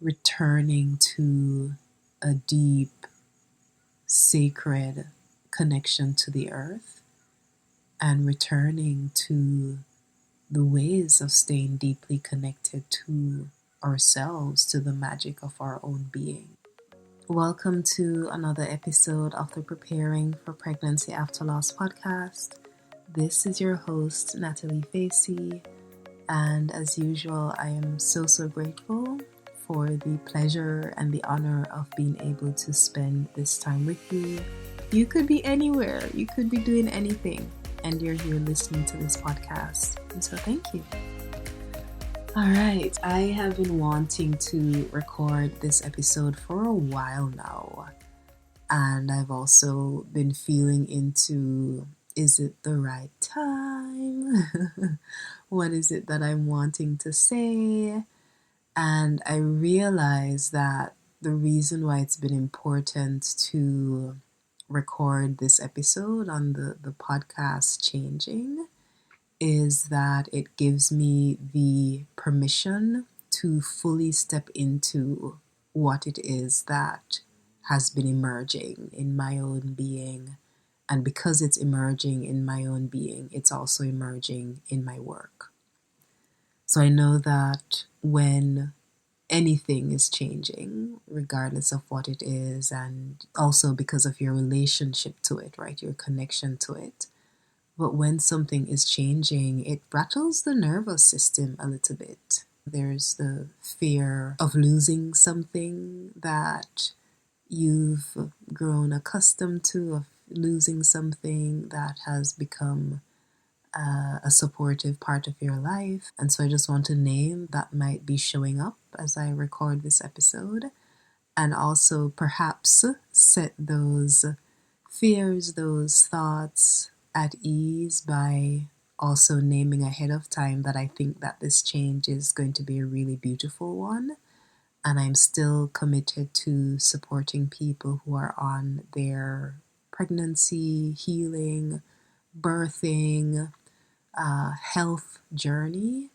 returning to a deep, sacred connection to the earth and returning to the ways of staying deeply connected to ourselves, to the magic of our own being. Welcome to another episode of the Preparing for Pregnancy After Loss podcast. This is your host, Natalie Facey, and as usual, I am so grateful for the pleasure and the honor of being able to spend this time with you. You could be anywhere, you could be doing anything, and you're here listening to this podcast, and so thank you. All right, I have been wanting to record this episode for a while now, and I've also been feeling into, is it the right time? What is it that I'm wanting to say? And I realized that the reason why it's been important to record this episode on the podcast Changing is that it gives me the permission to fully step into what it is that has been emerging in my own being. And because it's emerging in my own being, it's also emerging in my work. So I know that when anything is changing, regardless of what it is, and also because of your relationship to it, right? Your connection to it. But when something is changing, it rattles the nervous system a little bit. There's the fear of losing something that you've grown accustomed to, of losing something that has become a supportive part of your life. And so I just want to name that might be showing up as I record this episode, and also perhaps set those fears, those thoughts at ease by also naming ahead of time that I think that this change is going to be a really beautiful one. And I'm still committed to supporting people who are on their pregnancy, healing, birthing, health journey.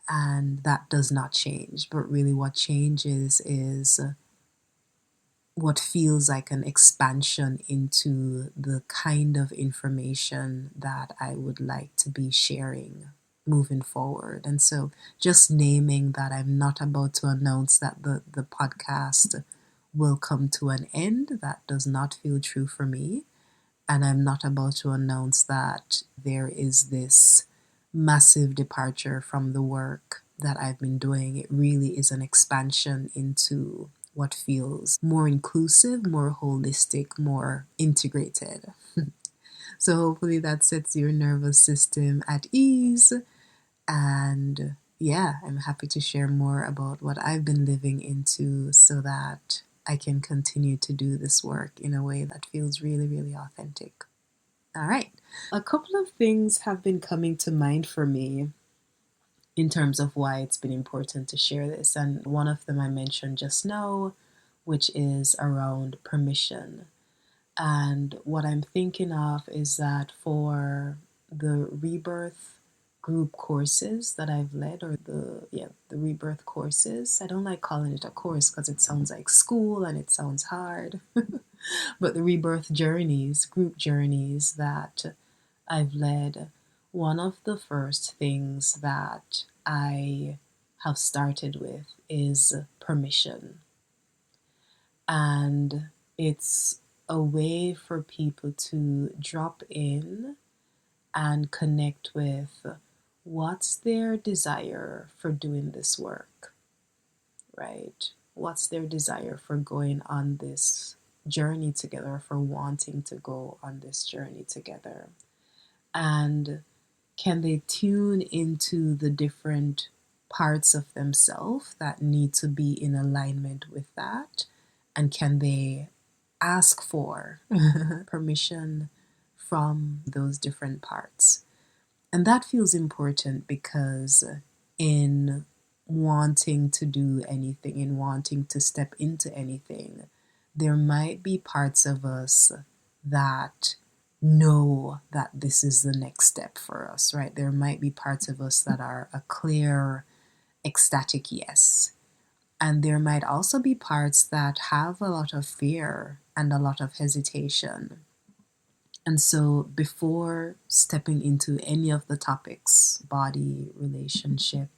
And that does not change. But really what changes is what feels like an expansion into the kind of information that I would like to be sharing moving forward. And so just naming that I'm not about to announce that the podcast will come to an end, that does not feel true for me. And I'm not about to announce that there is this massive departure from the work that I've been doing. It really is an expansion into what feels more inclusive, more holistic, more integrated. So hopefully that sets your nervous system at ease. And yeah, I'm happy to share more about what I've been living into so that I can continue to do this work in a way that feels really, really authentic. All right. A couple of things have been coming to mind for me in terms of why it's been important to share this. And one of them I mentioned just now, which is around permission. And what I'm thinking of is that for the rebirth group courses that I've led, or the rebirth courses, I don't like calling it a course because it sounds like school and it sounds hard. But the rebirth journeys, group journeys that I've led, one of the first things that I have started with is permission. And it's a way for people to drop in and connect with what's their desire for doing this work, right? What's their desire for going on this journey together, for wanting to go on this journey together? And can they tune into the different parts of themselves that need to be in alignment with that? And can they ask for permission from those different parts? And that feels important because in wanting to do anything, in wanting to step into anything, there might be parts of us that know that this is the next step for us, right? There might be parts of us that are a clear, ecstatic yes. And there might also be parts that have a lot of fear and a lot of hesitation. And so before stepping into any of the topics, body, relationship,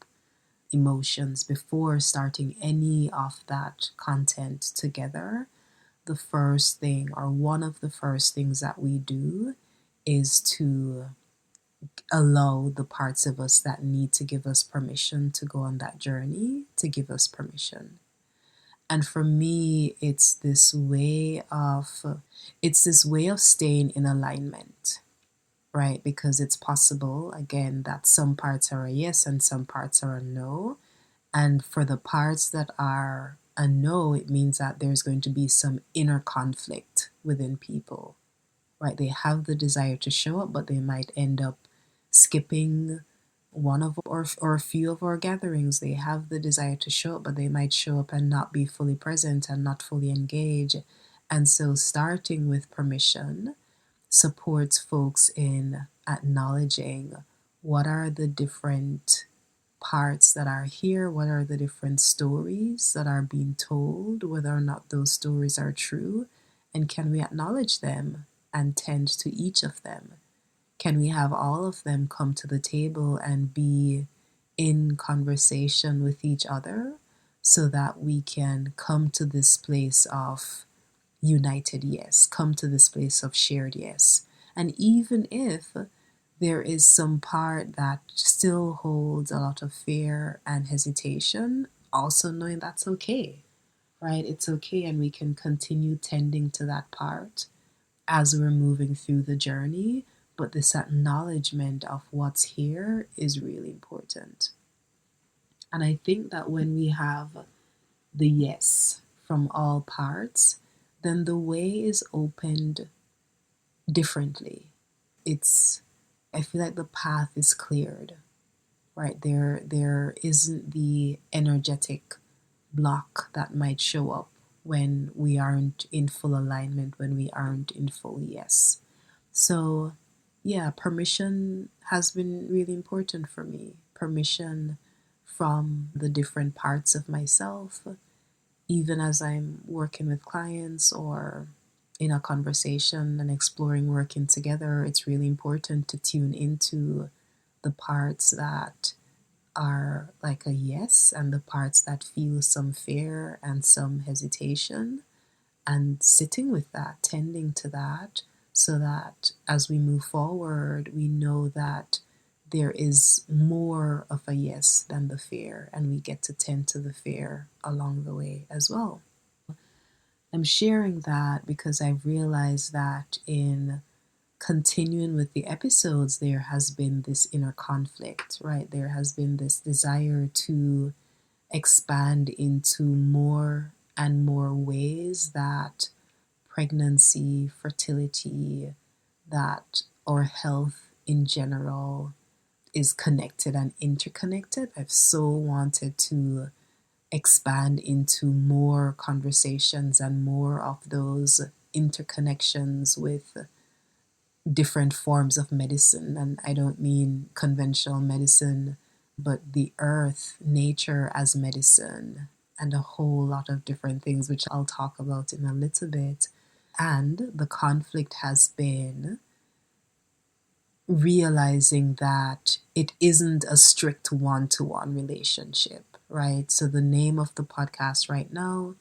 emotions, before starting any of that content together, the first thing, or one of the first things that we do, is to allow the parts of us that need to give us permission to go on that journey to give us permission. And for me, it's this way of staying in alignment, right? Because it's possible, again, that some parts are a yes and some parts are a no. And for the parts that are a no, it means that there's going to be some inner conflict within people, right? They have the desire to show up, but they might end up skipping one of or a few of our gatherings. They have the desire to show up, but they might show up and not be fully present and not fully engaged. And so starting with permission supports folks in acknowledging what are the different parts that are here, what are the different stories that are being told, whether or not those stories are true, and can we acknowledge them and tend to each of them? Can we have all of them come to the table and be in conversation with each other so that we can come to this place of united yes, come to this place of shared yes. And even if there is some part that still holds a lot of fear and hesitation, also knowing that's okay, right? It's okay, and we can continue tending to that part as we're moving through the journey. But this acknowledgement of what's here is really important. And I think that when we have the yes from all parts, then the way is opened differently. I feel like the path is cleared, right? There isn't the energetic block that might show up when we aren't in full alignment, when we aren't in full yes. So yeah, permission has been really important for me. Permission from the different parts of myself, even as I'm working with clients or in a conversation and exploring working together. It's really important to tune into the parts that are like a yes and the parts that feel some fear and some hesitation, and sitting with that, tending to that, so that as we move forward, we know that there is more of a yes than the fear, and we get to tend to the fear along the way as well. I'm sharing that because I've realized that in continuing with the episodes, there has been this inner conflict, right? There has been this desire to expand into more and more ways that pregnancy, fertility, that our health in general is connected and interconnected. I've so wanted to expand into more conversations and more of those interconnections with different forms of medicine. And I don't mean conventional medicine, but the earth, nature as medicine, and a whole lot of different things, which I'll talk about in a little bit. And the conflict has been realizing that it isn't a strict one-to-one relationship, right? So the name of the podcast right now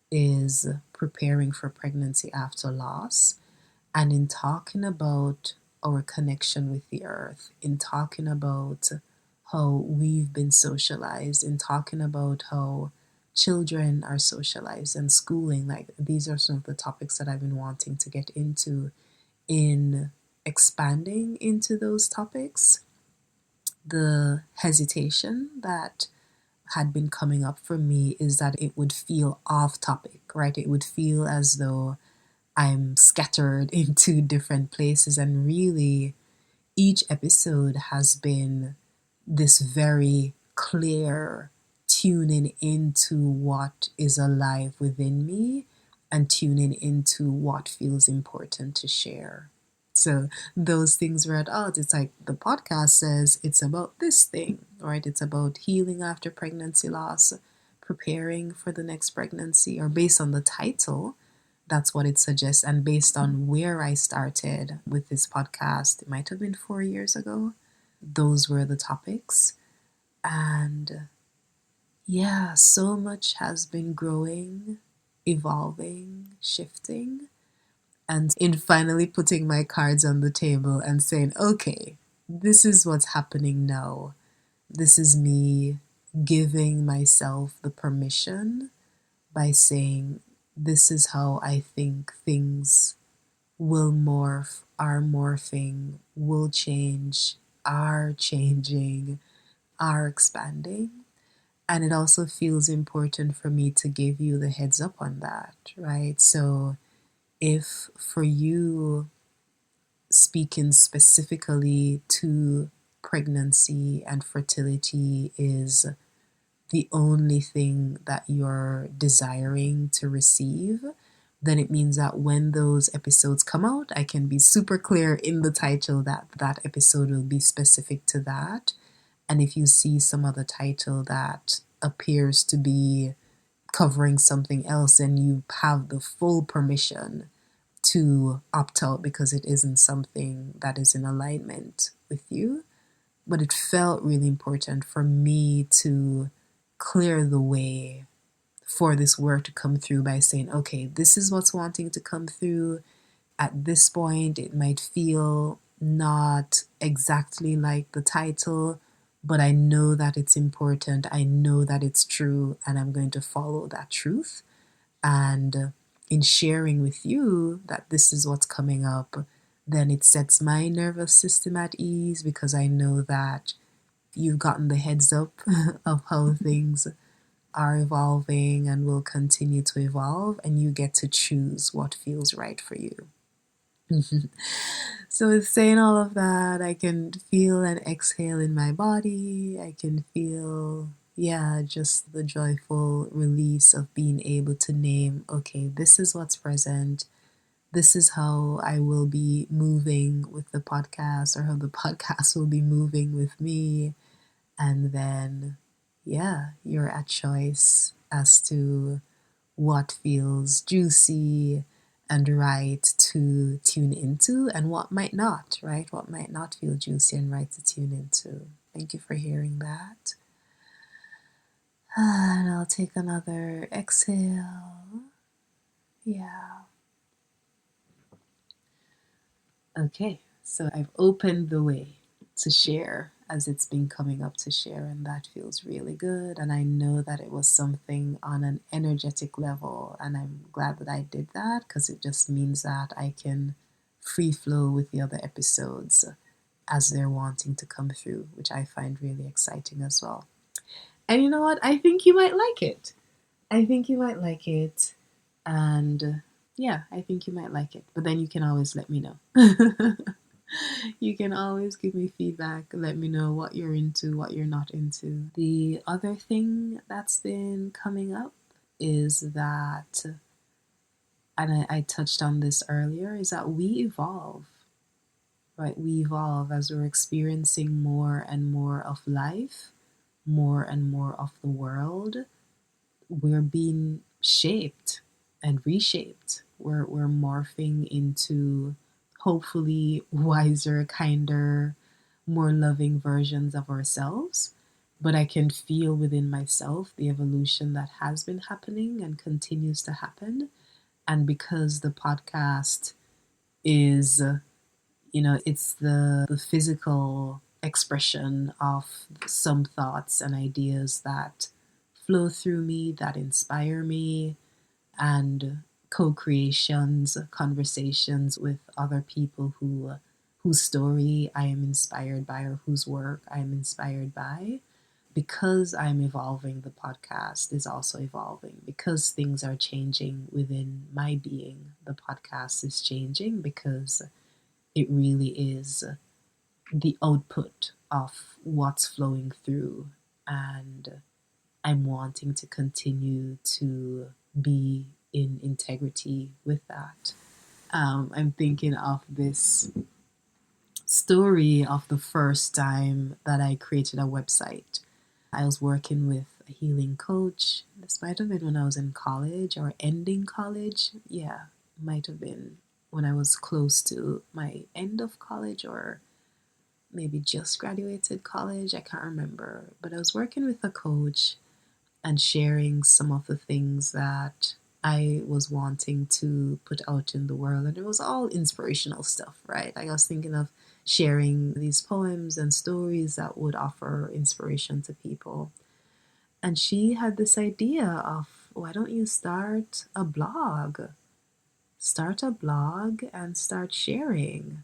is Preparing for Pregnancy After Loss. And in talking about our connection with the earth, in talking about how we've been socialized, in talking about how children are socialized and schooling, like these are some of the topics that I've been wanting to get into. In expanding into those topics, the hesitation that had been coming up for me is that it would feel off topic, right? It would feel as though I'm scattered into different places, and really each episode has been this very clear tuning into what is alive within me and tuning into what feels important to share. So those things were at odds. It's like the podcast says it's about this thing, right? It's about healing after pregnancy loss, preparing for the next pregnancy, or based on the title, that's what it suggests. And based on where I started with this podcast, it might have been 4 years ago, those were the topics. And yeah, so much has been growing, evolving, shifting. And in finally putting my cards on the table and saying, okay, this is what's happening now. This is me giving myself the permission by saying, this is how I think things will morph, are morphing, will change, are changing, are expanding. And it also feels important for me to give you the heads up on that, right? So if for you, speaking specifically to pregnancy and fertility is the only thing that you're desiring to receive, then it means that when those episodes come out, I can be super clear in the title that that episode will be specific to that. And if you see some other title that appears to be covering something else, then you have the full permission to opt out because it isn't something that is in alignment with you. But it felt really important for me to clear the way for this work to come through by saying, okay, this is what's wanting to come through. At this point, it might feel not exactly like the title, but I know that it's important. I know that it's true, and I'm going to follow that truth. And in sharing with you that this is what's coming up, then it sets my nervous system at ease because I know that you've gotten the heads up of how things are evolving and will continue to evolve, and you get to choose what feels right for you. So with saying all of that, I can feel an exhale in my body. I can feel, just the joyful release of being able to name, okay, this is what's present. This is how I will be moving with the podcast, or how the podcast will be moving with me. And then, you're at choice as to what feels juicy and right to tune into, and what might not, right? What might not feel juicy and right to tune into. Thank you for hearing that. And I'll take another exhale. Yeah. Okay, so I've opened the way to share as it's been coming up to share, and that feels really good. And I know that it was something on an energetic level, and I'm glad that I did that because it just means that I can free flow with the other episodes as they're wanting to come through, which I find really exciting as well. And you know what? I think you might like it. I think you might like it. And I think you might like it. But then you can always let me know. You can always give me feedback. Let me know what you're into, what you're not into. The other thing that's been coming up is that, and I touched on this earlier, is that we evolve, right? We evolve as we're experiencing more and more of life, more and more of the world. We're being shaped and reshaped. We're morphing into hopefully wiser, kinder, more loving versions of ourselves. But I can feel within myself the evolution that has been happening and continues to happen. And because the podcast is, it's the physical expression of some thoughts and ideas that flow through me, that inspire me, and co-creations, conversations with other people whose story I am inspired by, or whose work I am inspired by. Because I'm evolving, the podcast is also evolving. Because things are changing within my being, the podcast is changing, because it really is the output of what's flowing through, and I'm wanting to continue to be in integrity with that. I'm thinking of this story of the first time that I created a website. I was working with a healing coach. This might have been when I was in college or ending college. Yeah, might have been when I was close to my end of college or maybe just graduated college. I can't remember. But I was working with a coach and sharing some of the things that I was wanting to put out in the world. And it was all inspirational stuff, right? Like I was thinking of sharing these poems and stories that would offer inspiration to people. And she had this idea of, why don't you start a blog? Start a blog and start sharing.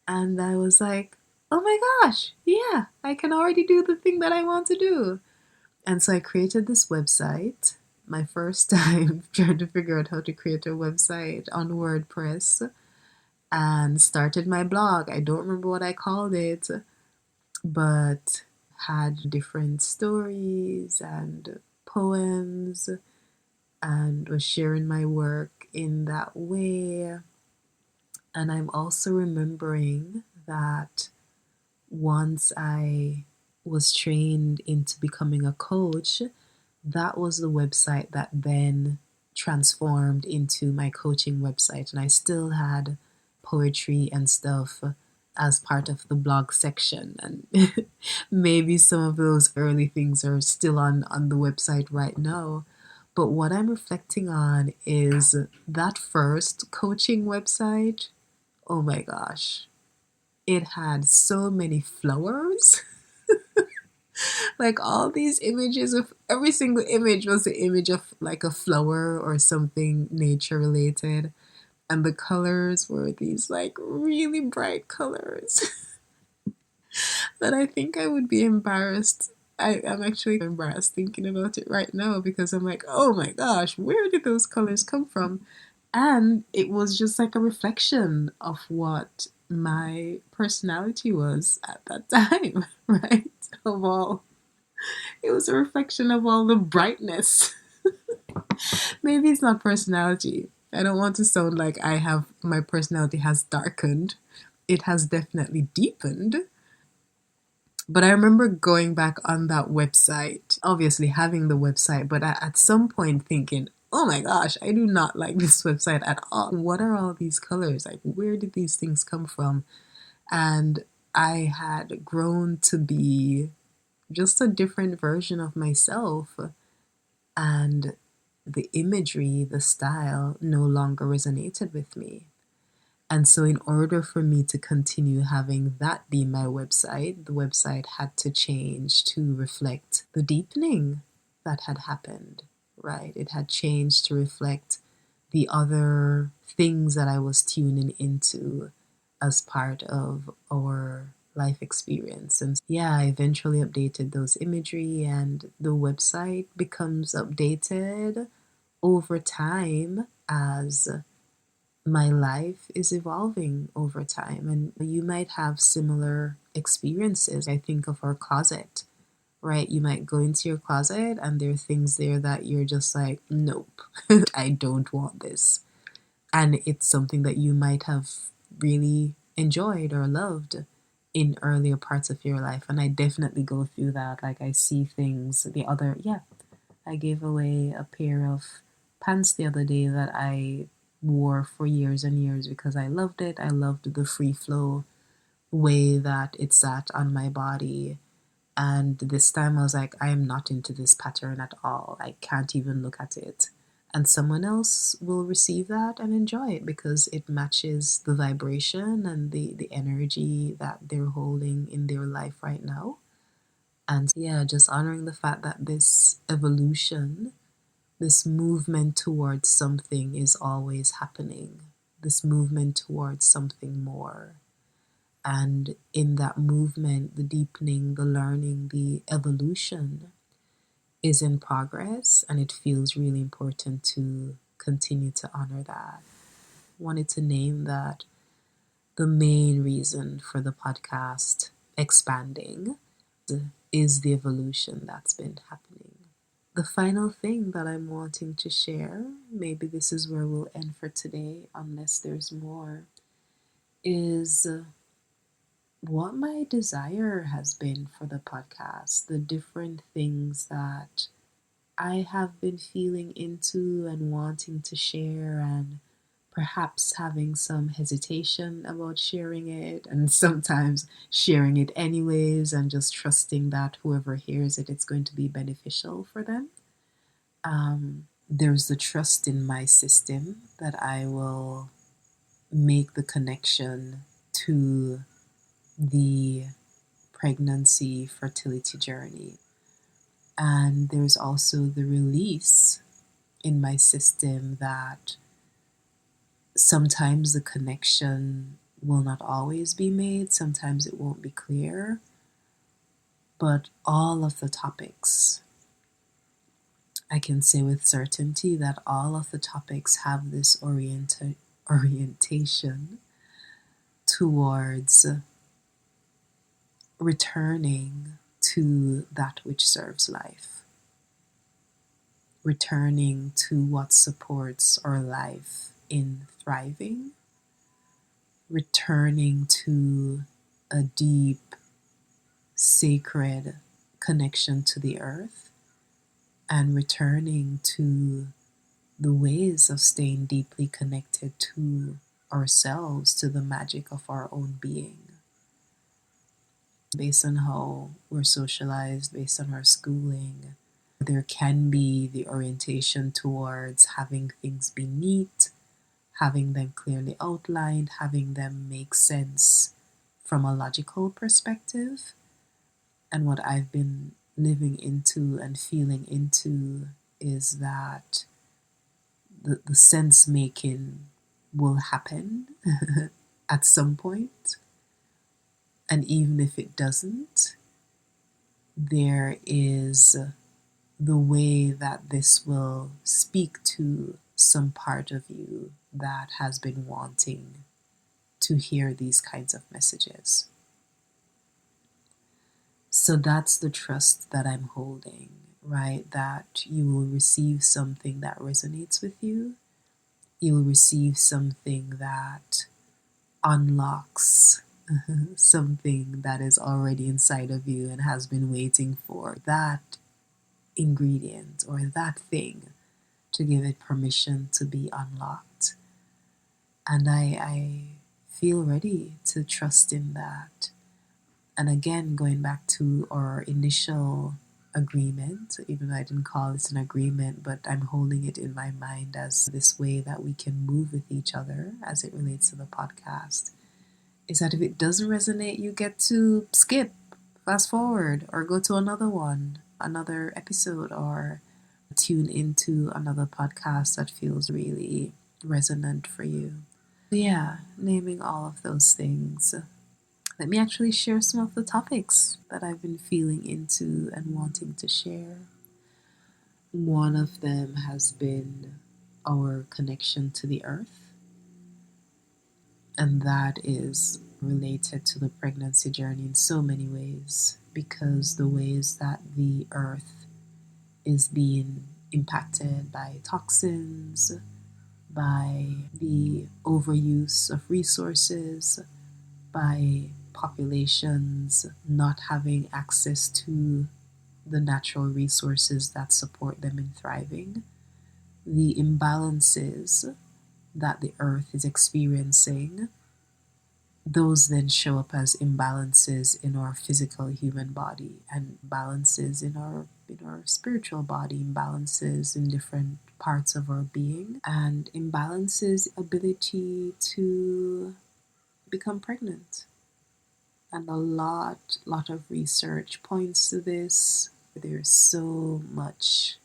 And I was like, oh my gosh, yeah, I can already do the thing that I want to do. And so I created this website, my first time trying to figure out how to create a website on WordPress, and started my blog. I don't remember what I called it, but had different stories and poems and was sharing my work in that way. And I'm also remembering that once I was trained into becoming a coach, that was the website that then transformed into my coaching website. And I still had poetry and stuff as part of the blog section. And maybe some of those early things are still on the website right now. But what I'm reflecting on is that first coaching website. Oh my gosh. It had so many flowers. Like all these images of every single image was the image of like a flower or something nature related. And the colors were these like really bright colors that I think I would be embarrassed. I'm actually embarrassed thinking about it right now because I'm like, oh my gosh, where did those colors come from? And it was just like a reflection of what my personality was at that time, right? Of all, it was a reflection of all the brightness. Maybe it's not personality. I don't want to sound like my personality has darkened. It has definitely deepened. But I remember going back on that website, obviously having the website, but at some point thinking, oh my gosh, I do not like this website at all. What are all these colors? Like, where did these things come from? And I had grown to be just a different version of myself. And the imagery, the style no longer resonated with me. And so, in order for me to continue having that be my website, the website had to change to reflect the deepening that had happened, right? It had changed to reflect the other things that I was tuning into as part of our life experience. And yeah, I eventually updated those imagery, and the website becomes updated over time as my life is evolving over time. And you might have similar experiences. I think of our closet, right? You might go into your closet and there are things there that you're just like, nope, I don't want this. And it's something that you might have really enjoyed or loved in earlier parts of your life. And I definitely go through that. Like I see things I gave away a pair of pants the other day that I wore for years and years because I loved it. I loved the free flow way that it sat on my body. And this time I was like, I am not into this pattern at all. I can't even look at it. And someone else will receive that and enjoy it because it matches the vibration and the energy that they're holding in their life right now. And yeah, just honoring the fact that this evolution, this movement towards something is always happening. This movement towards something more. And in that movement, the deepening, the learning, the evolution is in progress, and it feels really important to continue to honor that. Wanted to name that the main reason for the podcast expanding is the evolution that's been happening. The final thing that I'm wanting to share, maybe this is where we'll end for today, unless there's more, is what my desire has been for the podcast, the different things that I have been feeling into and wanting to share, and perhaps having some hesitation about sharing it, and sometimes sharing it anyways, and just trusting that whoever hears it, it's going to be beneficial for them. There's the trust in my system that I will make the connection to the pregnancy fertility journey. And there's also the release in my system that sometimes the connection will not always be made, sometimes it won't be clear, but all of the topics, I can say with certainty that all of the topics have this orientation towards returning to that which serves life, returning to what supports our life in thriving, returning to a deep, sacred connection to the earth, and returning to the ways of staying deeply connected to ourselves, to the magic of our own being. Based on how we're socialized, based on our schooling, there can be the orientation towards having things be neat, having them clearly outlined, having them make sense from a logical perspective. And what I've been living into and feeling into is that the sense making will happen at some point. And even if it doesn't, there is the way that this will speak to some part of you that has been wanting to hear these kinds of messages. So that's the trust that I'm holding, right? That you will receive something that resonates with you. You'll receive something that unlocks something that is already inside of you and has been waiting for that ingredient or that thing to give it permission to be unlocked. And I feel ready to trust in that. And again, going back to our initial agreement, even though I didn't call it an agreement, but I'm holding it in my mind as this way that we can move with each other as it relates to the podcast, is that if it doesn't resonate, you get to skip, fast forward, or go to another one, another episode, or tune into another podcast that feels really resonant for you. Yeah, naming all of those things. Let me actually share some of the topics that I've been feeling into and wanting to share. One of them has been our connection to the earth, and that is related to the pregnancy journey in so many ways, because the ways that the earth is being impacted by toxins, by the overuse of resources, by populations not having access to the natural resources that support them in thriving, the imbalances that the earth is experiencing, those then show up as imbalances in our physical human body, and balances in our spiritual body, imbalances in different parts of our being, and imbalances ability to become pregnant. And a lot of research points to this. There's so much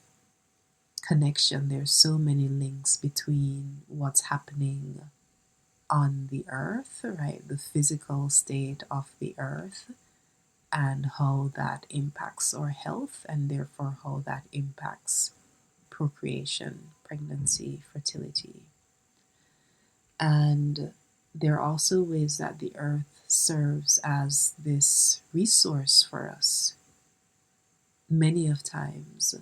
connection, there's so many links between what's happening on the earth, right? The physical state of the earth, and how that impacts our health, and therefore how that impacts procreation, pregnancy, fertility. And there are also ways that the earth serves as this resource for us. Many of times,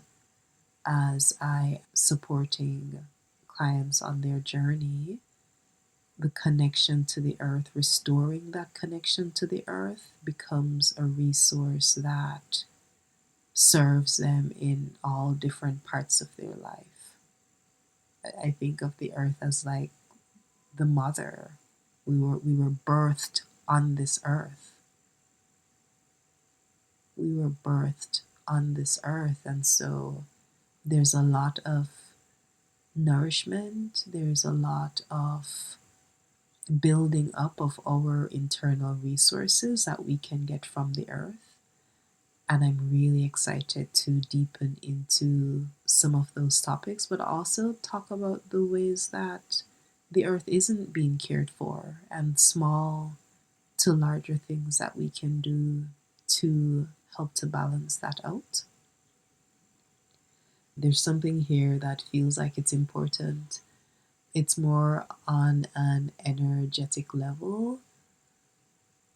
as I supporting clients on their journey, the connection to the earth, restoring that connection to the earth, becomes a resource that serves them in all different parts of their life. I think of the earth as like the mother. We were birthed on this earth. We were birthed on this earth, and so there's a lot of nourishment, there's a lot of building up of our internal resources that we can get from the earth. And I'm really excited to deepen into some of those topics, but also talk about the ways that the earth isn't being cared for and small to larger things that we can do to help to balance that out. There's something here that feels like it's important. It's more on an energetic level,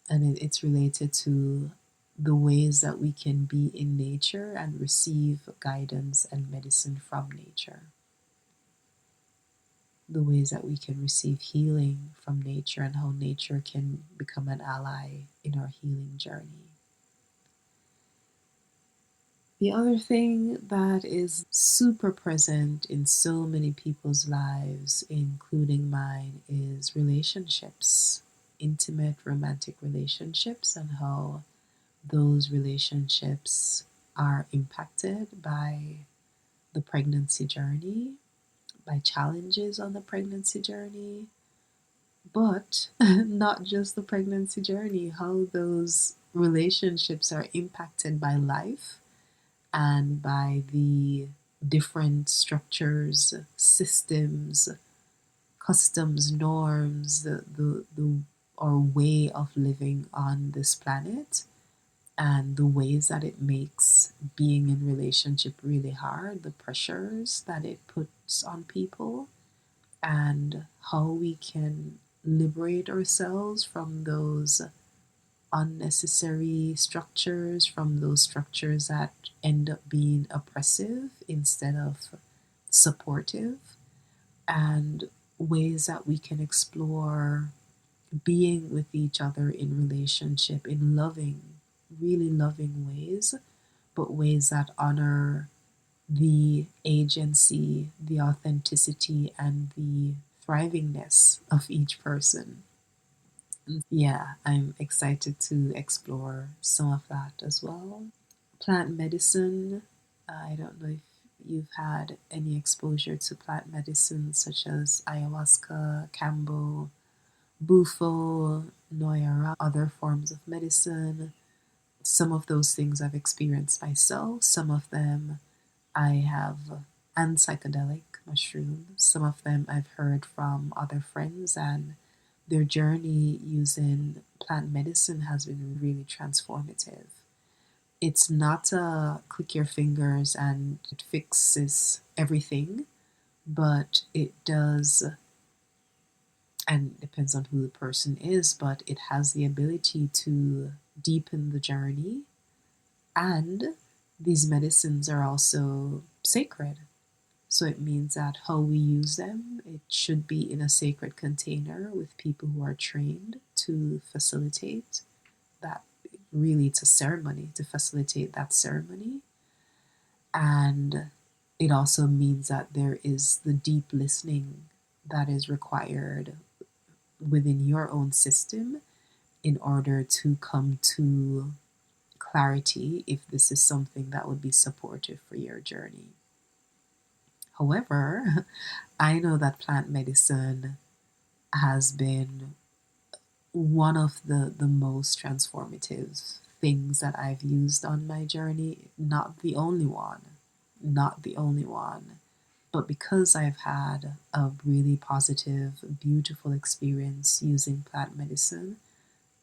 and it's related to the ways that we can be in nature and receive guidance and medicine from nature. The ways that we can receive healing from nature and how nature can become an ally in our healing journey. The other thing that is super present in so many people's lives, including mine, is relationships, intimate romantic relationships, and how those relationships are impacted by the pregnancy journey, by challenges on the pregnancy journey, but not just the pregnancy journey, how those relationships are impacted by life and by the different structures, systems, customs, norms, the our way of living on this planet, and the ways that it makes being in relationship really hard, the pressures that it puts on people, and how we can liberate ourselves from those unnecessary structures, from those structures that end up being oppressive instead of supportive, and ways that we can explore being with each other in relationship in loving, really loving ways, but ways that honor the agency, the authenticity, and the thrivingness of each person. Yeah, I'm excited to explore some of that as well. Plant medicine. I don't know if you've had any exposure to plant medicine such as ayahuasca, kambo, bufo, noyara, other forms of medicine. Some of those things I've experienced myself, some of them I have, and psychedelic mushrooms. Some of them I've heard from other friends, and their journey using plant medicine has been really transformative. It's not a click your fingers and it fixes everything, but it does, and it depends on who the person is, but it has the ability to deepen the journey. And these medicines are also sacred. So it means that how we use them, it should be in a sacred container with people who are trained to facilitate that. Really, it's a ceremony to facilitate that ceremony. And it also means that there is the deep listening that is required within your own system in order to come to clarity if this is something that would be supportive for your journey. However, I know that plant medicine has been one of the most transformative things that I've used on my journey. Not the only one, not the only one, but because I've had a really positive, beautiful experience using plant medicine,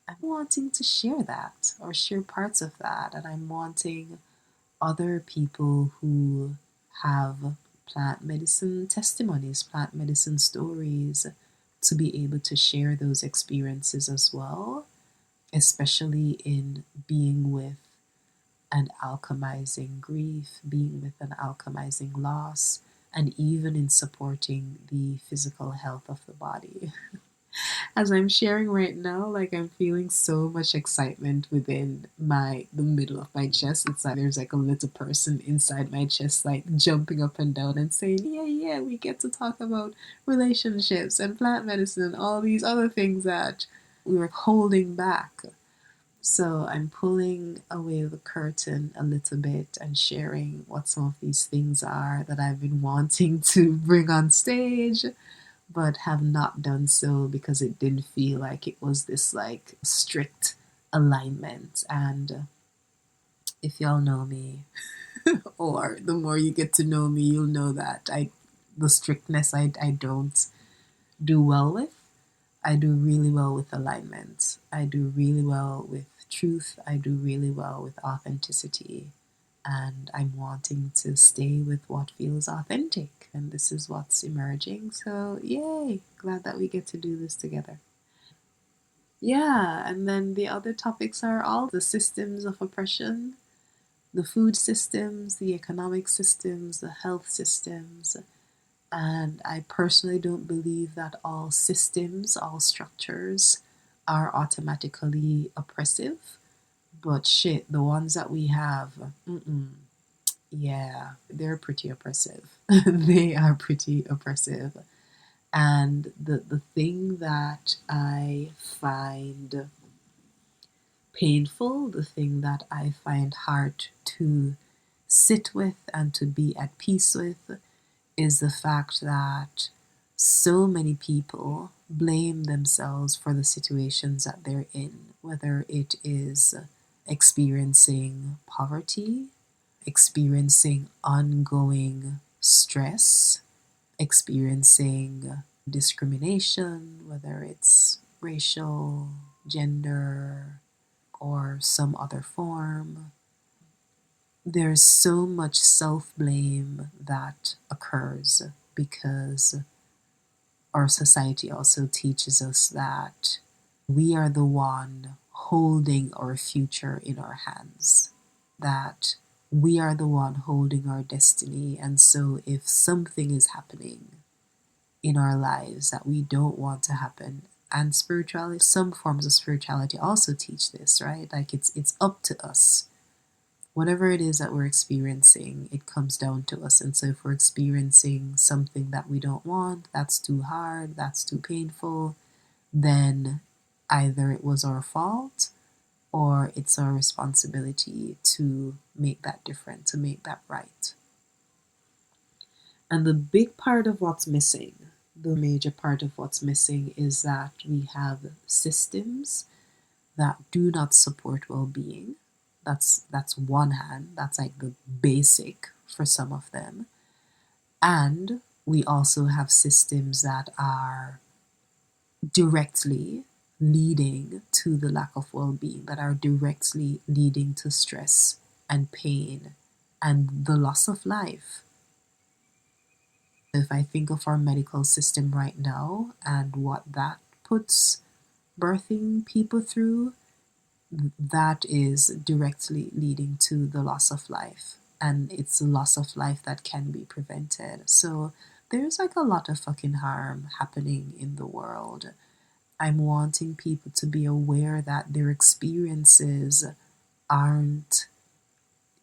I'm wanting to share that or share parts of that. And I'm wanting other people who have plant medicine testimonies, plant medicine stories, to be able to share those experiences as well, especially in being with and alchemizing grief, being with and alchemizing loss, and even in supporting the physical health of the body. As I'm sharing right now, like I'm feeling so much excitement within the middle of my chest. It's like there's like a little person inside my chest, like jumping up and down and saying, "Yeah, yeah, we get to talk about relationships and plant medicine and all these other things that we were holding back." So I'm pulling away the curtain a little bit and sharing what some of these things are that I've been wanting to bring on stage, but have not done so because it didn't feel like it was this like strict alignment. And if y'all know me, or the more you get to know me, you'll know that the strictness I don't do well with. I do really well with alignment. I do really well with truth. I do really well with authenticity. And I'm wanting to stay with what feels authentic. And this is what's emerging. So, yay! Glad that we get to do this together. Yeah, and then the other topics are all the systems of oppression, the food systems, the economic systems, the health systems. And I personally don't believe that all systems, all structures are automatically oppressive. But shit, the ones that we have, yeah, they're pretty oppressive. They are pretty oppressive. And the thing that I find painful, the thing that I find hard to sit with and to be at peace with, is the fact that so many people blame themselves for the situations that they're in, whether it is experiencing poverty, experiencing ongoing stress, experiencing discrimination, whether it's racial, gender, or some other form. There's so much self blame that occurs because our society also teaches us that we are the one holding our future in our hands, that we are the one holding our destiny. And so if something is happening in our lives that we don't want to happen, and spirituality, some forms of spirituality also teach this, right? Like it's up to us. Whatever it is that we're experiencing, it comes down to us. And so if we're experiencing something that we don't want, that's too hard, that's too painful, then either it was our fault or it's our responsibility to make that different, to make that right. And the big part of what's missing, the major part of what's missing, is that we have systems that do not support well-being. That's one hand. That's like the basic for some of them. And we also have systems that are directly leading to the lack of well-being, that are directly leading to stress and pain and the loss of life. If I think of our medical system right now and what that puts birthing people through, that is directly leading to the loss of life. And it's a loss of life that can be prevented. So there's like a lot of fucking harm happening in the world. I'm wanting people to be aware that their experiences aren't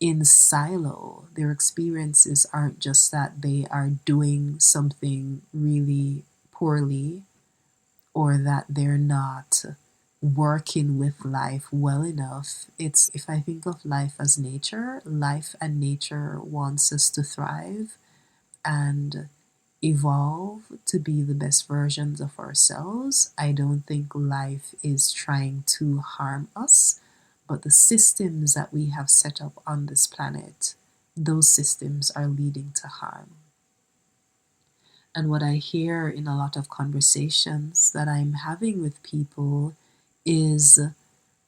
in silo. Their experiences aren't just that they are doing something really poorly or that they're not working with life well enough. It's, if I think of life as nature, life and nature wants us to thrive and evolve to be the best versions of ourselves. I don't think life is trying to harm us, but the systems that we have set up on this planet, those systems are leading to harm. And what I hear in a lot of conversations that I'm having with people is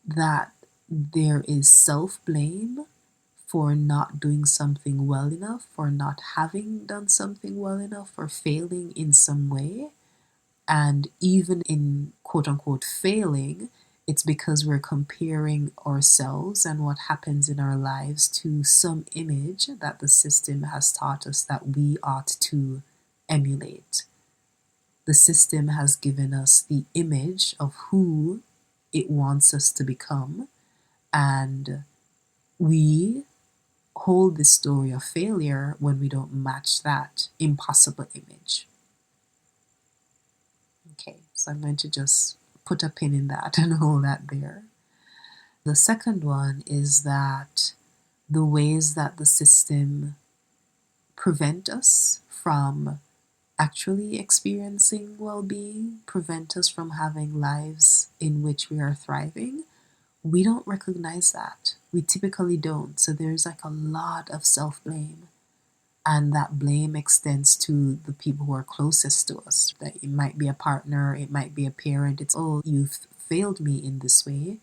that there is self-blame for not doing something well enough, for not having done something well enough, for failing in some way. And even in quote unquote failing, it's because we're comparing ourselves and what happens in our lives to some image that the system has taught us that we ought to emulate. The system has given us the image of who it wants us to become, and we hold the story of failure when we don't match that impossible image. Okay, so I'm going to just put a pin in that and hold that there. The second one is that the ways that the system prevent us from actually experiencing well-being, prevent us from having lives in which we are thriving, we don't recognize that. We typically don't. So there's like a lot of self-blame. And that blame extends to the people who are closest to us. That it might be a partner, it might be a parent. It's, oh, you've failed me in this way,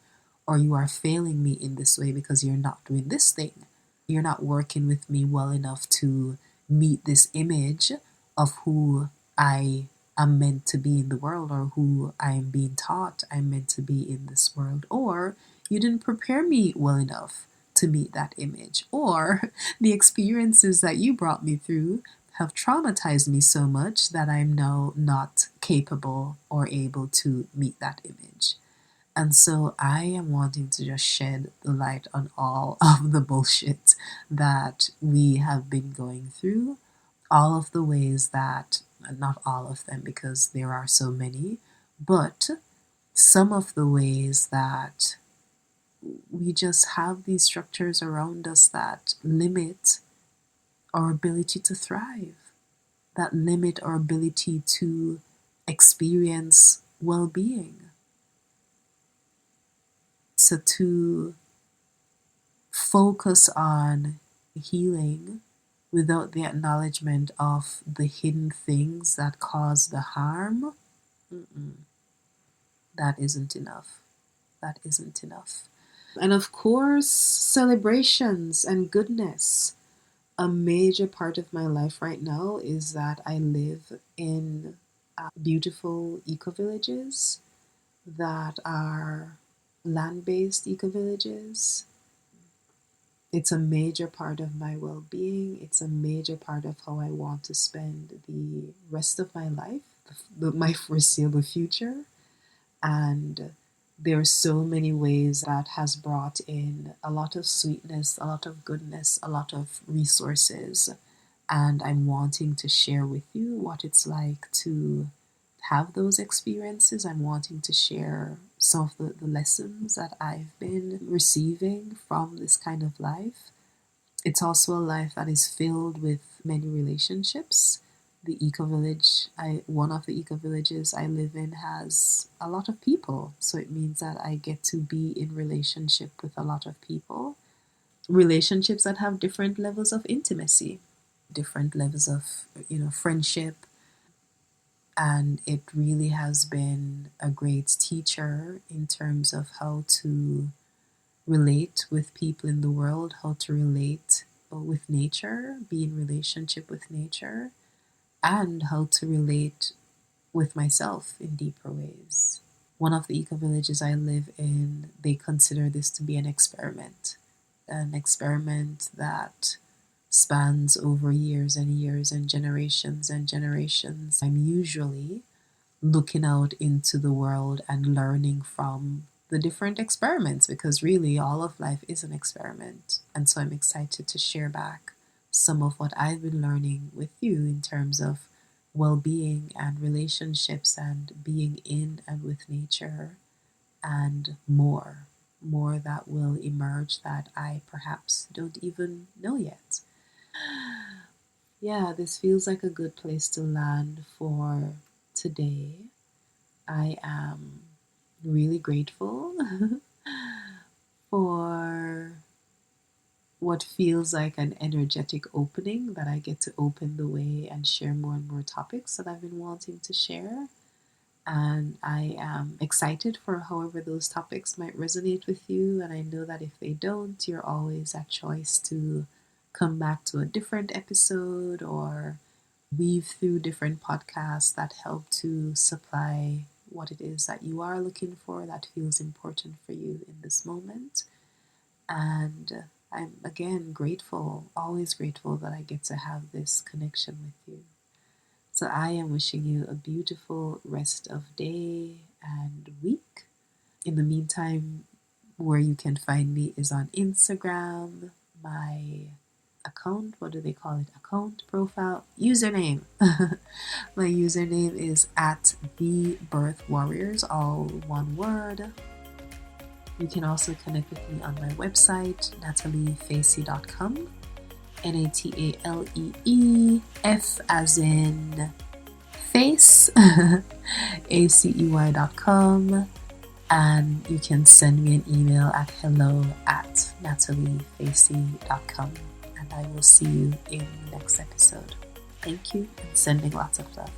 or you are failing me in this way because you're not doing this thing. You're not working with me well enough to meet this image of who I am meant to be in the world, or who I am being taught I'm meant to be in this world. Or you didn't prepare me well enough to meet that image, or the experiences that you brought me through have traumatized me so much that I'm now not capable or able to meet that image. And so I am wanting to just shed the light on all of the bullshit that we have been going through, all of the ways that, not all of them because there are so many, but some of the ways that we just have these structures around us that limit our ability to thrive, that limit our ability to experience well-being. So to focus on healing without the acknowledgement of the hidden things that cause the harm, that isn't enough. That isn't enough. And of course, celebrations and goodness. A major part of my life right now is that I live in beautiful eco-villages that are land-based eco-villages. It's a major part of my well-being. It's a major part of how I want to spend the rest of my life, my foreseeable future. And there are so many ways that has brought in a lot of sweetness, a lot of goodness, a lot of resources. And I'm wanting to share with you what it's like to have those experiences. I'm wanting to share some of the lessons that I've been receiving from this kind of life. It's also a life that is filled with many relationships. The eco-village, one of the eco-villages I live in has a lot of people. So it means that I get to be in relationship with a lot of people. Relationships that have different levels of intimacy, different levels of, friendship. And it really has been a great teacher in terms of how to relate with people in the world, how to relate with nature, be in relationship with nature, and how to relate with myself in deeper ways. One of the eco-villages I live in, they consider this to be an experiment that spans over years and years and generations and generations. I'm usually looking out into the world and learning from the different experiments, because really all of life is an experiment. And so I'm excited to share back some of what I've been learning with you in terms of well-being and relationships and being in and with nature, and more that will emerge that I perhaps don't even know yet. Yeah, this feels like a good place to land for today. I am really grateful for what feels like an energetic opening, that I get to open the way and share more and more topics that I've been wanting to share. And I am excited for however those topics might resonate with you. And I know that if they don't, you're always at choice to come back to a different episode or weave through different podcasts that help to supply what it is that you are looking for, that feels important for you in this moment. And I'm again grateful, always grateful that I get to have this connection with you. So I am wishing you a beautiful rest of day and week. In the meantime, where you can find me is on Instagram. My account, what do they call it? Account, profile, username. My username is at the Birth Warriors, all one word. You can also connect with me on my website, nataliefacey.com. NATALEEF as in face, ACEY.com. And you can send me an email at hello@nataliefacey.com. And I will see you in the next episode. Thank you and sending lots of love.